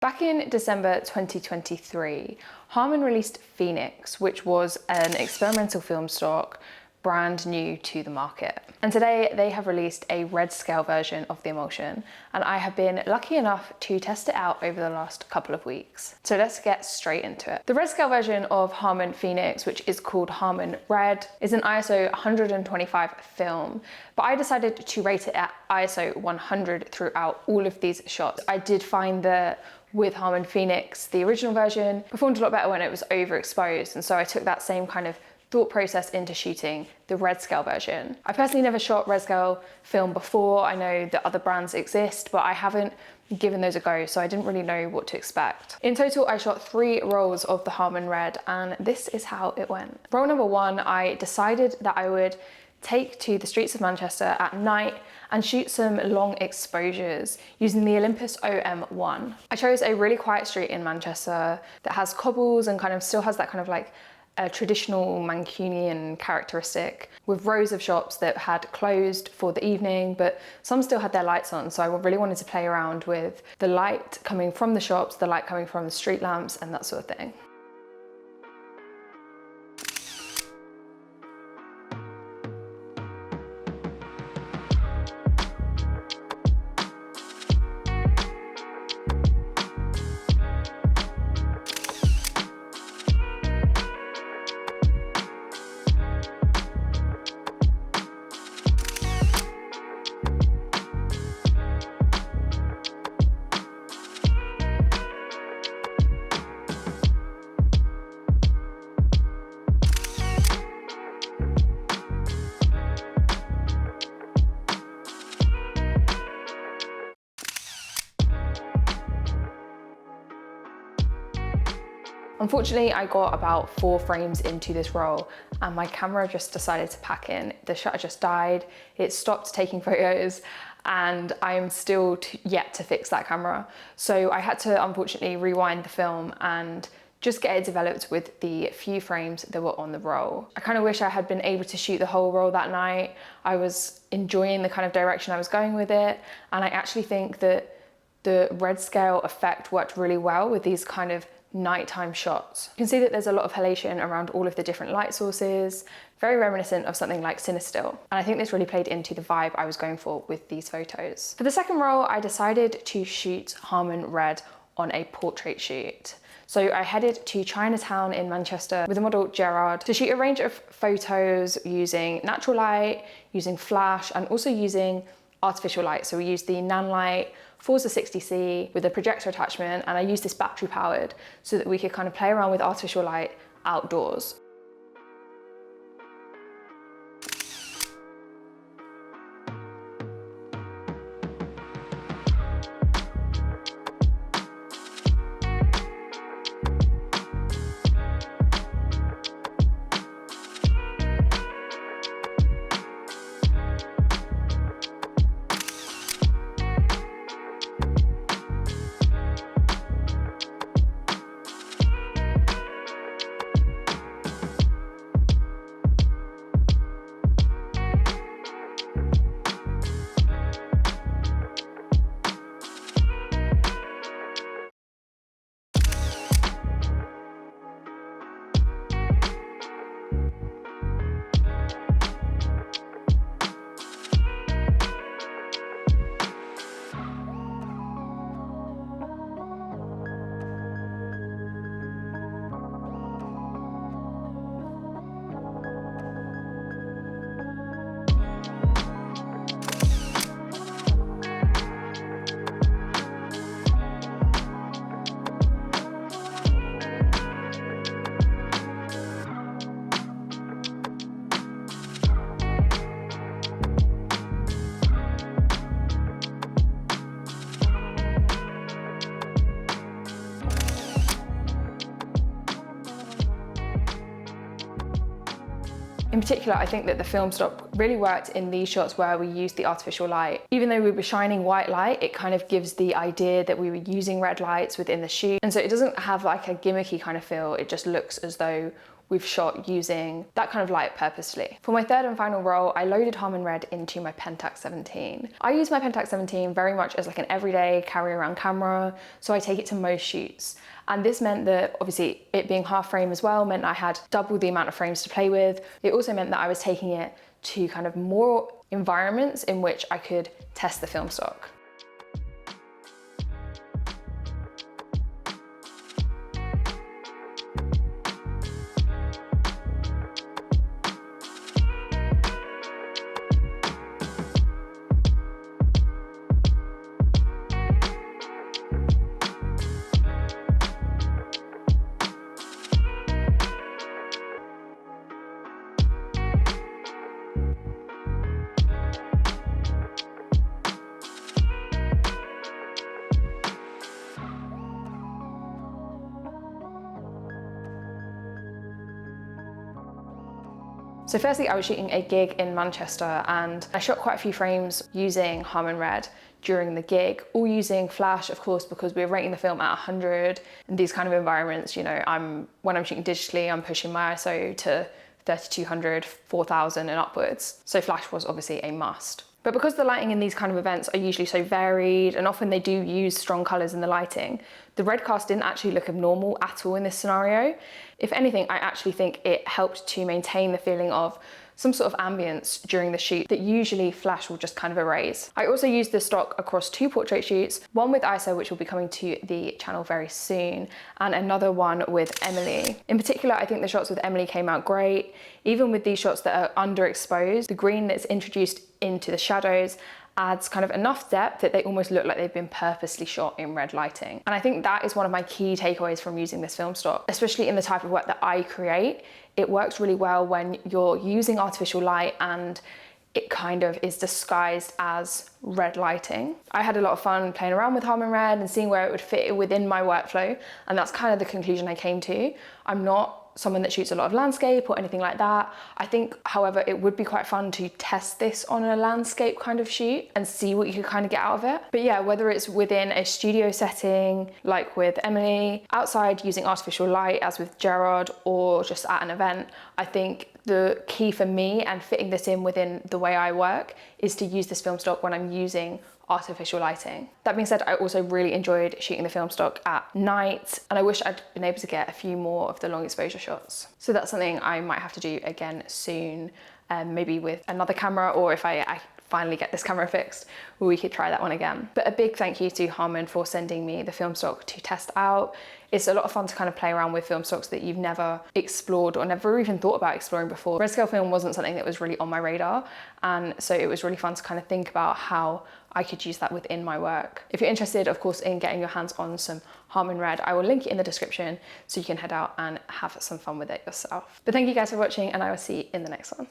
Back in December 2023, Harman released Phoenix, which was an experimental film stock brand new to the market. And today they have released a Redscale version of the emulsion, and I have been lucky enough to test it out over the last couple of weeks. So let's get straight into it. The Redscale version of Harman Phoenix, which is called Harman RED, is an ISO 125 film, but I decided to rate it at ISO 100 throughout all of these shots. I did find that with Harman Phoenix, the original version performed a lot better when it was overexposed, and so I took that same kind of thought process into shooting the Redscale version. I personally never shot Redscale film before. I know that other brands exist, but I haven't given those a go, so I didn't really know what to expect. In total, I shot 3 rolls of the Harman RED, and this is how it went. Roll number 1, I decided that I would take to the streets of Manchester at night and shoot some long exposures using the Olympus OM1. I chose a really quiet street in Manchester that has cobbles and kind of still has that kind of like a traditional Mancunian characteristic, with rows of shops that had closed for the evening, but some still had their lights on. So I really wanted to play around with the light coming from the shops, the light coming from the street lamps, and that sort of thing. Unfortunately, I got about 4 frames into this roll and my camera just decided to pack in. The shutter just died, it stopped taking photos, and I am still yet to fix that camera. So I had to unfortunately rewind the film and just get it developed with the few frames that were on the roll. I kind of wish I had been able to shoot the whole roll that night. I was enjoying the kind of direction I was going with it, and I actually think that the Redscale effect worked really well with these kind of nighttime shots. You can see that there's a lot of halation around all of the different light sources, very reminiscent of something like Cinestill. And I think this really played into the vibe I was going for with these photos. For the second roll, I decided to shoot Harman RED on a portrait shoot. So I headed to Chinatown in Manchester with the model Gerard to shoot a range of photos using natural light, using flash, and also using artificial light. So we used the Nanlite Forza 60C with a projector attachment, and I used this battery powered so that we could kind of play around with artificial light outdoors. In particular, I think that the film stock really worked in these shots where we used the artificial light. Even though we were shining white light, it kind of gives the idea that we were using red lights within the shoot. And so it doesn't have like a gimmicky kind of feel, it just looks as though we've shot using that kind of light purposely. For my third and final roll, I loaded Harman RED into my Pentax 17. I use my Pentax 17 very much as like an everyday carry around camera, so I take it to most shoots. And this meant that obviously it being half frame as well meant I had double the amount of frames to play with. It also meant that I was taking it to kind of more environments in which I could test the film stock. So firstly, I was shooting a gig in Manchester and I shot quite a few frames using Harman RED during the gig, all using flash, of course, because we were rating the film at 100. In these kind of environments, you know, when I'm shooting digitally, I'm pushing my ISO to 3200, 4000 and upwards. So flash was obviously a must. But because the lighting in these kind of events are usually so varied and often they do use strong colours in the lighting, the red cast didn't actually look abnormal at all in this scenario. If anything, I actually think it helped to maintain the feeling of some sort of ambience during the shoot that usually flash will just kind of erase. I also used this stock across 2 portrait shoots, one with ISO, which will be coming to the channel very soon, and another one with Emily. In particular, I think the shots with Emily came out great. Even with these shots that are underexposed, the green that's introduced into the shadows adds kind of enough depth that they almost look like they've been purposely shot in red lighting. And I think that is one of my key takeaways from using this film stock, especially in the type of work that I create. It works really well when you're using artificial light and it kind of is disguised as red lighting. I had a lot of fun playing around with Harman RED and seeing where it would fit within my workflow, and that's kind of the conclusion I came to. I'm not someone that shoots a lot of landscape or anything like that. I think, however, it would be quite fun to test this on a landscape kind of shoot and see what you could kind of get out of it. But yeah, whether it's within a studio setting, like with Emily, outside using artificial light, as with Gerard, or just at an event, I think the key for me and fitting this in within the way I work is to use this film stock when I'm using artificial lighting. That being said, I also really enjoyed shooting the film stock at night, and I wish I'd been able to get a few more of the long exposure shots. So that's something I might have to do again soon, maybe with another camera, or if I finally get this camera fixed, we could try that one again. But a big thank you to Harman for sending me the film stock to test out. It's a lot of fun to kind of play around with film stocks that you've never explored or never even thought about exploring before. Redscale film wasn't something that was really on my radar, and so it was really fun to kind of think about how I could use that within my work. If you're interested, of course, in getting your hands on some Harman RED, I will link it in the description so you can head out and have some fun with it yourself. But thank you guys for watching, and I will see you in the next one.